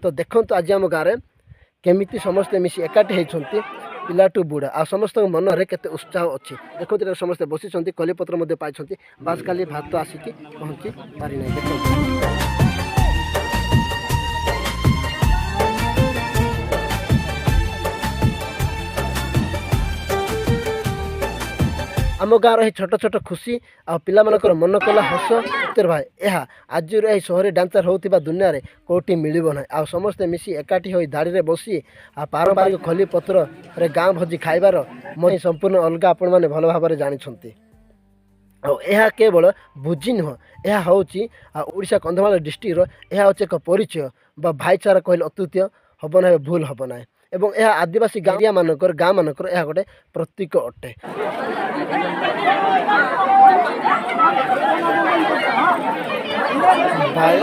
तो देखो आज आम गाँव में केमिति समस्ते मिसी एकाठी होती पिलाटू बुढ़ा आ समस्त मन में केते उत्साह अच्छी देखो समस्ते बसी कलीपत्र पाई बास खाली भात आसिक पहुँची पारि ना देखो आम गाँव रही छोट छोट खुशी आ पिला मनकर मन कला हस उत्तर भाई यह आज सहरी ढांचार होता दुनिया रे कौटी मिलब ना आ समस्ते मिसी एकाठी हो धाड़ी रे बसी आ पारंपरिक खली पत्र रे गाँ भोजी खाइबार मैं संपूर्ण अलग आपण मैंने भल भाव जानी यह केवल भोजी नुह यह हूँ ओडिशा कंधमाल डिस्ट्रिक्टर यह हूँ एक परिचय बा भाईचारा कहले अत्युत हम ना भूल हम ना एवं यह आदिवासी गाँव मानकर गाँ मानकर यह गोटे प्रतीक अटे। भाई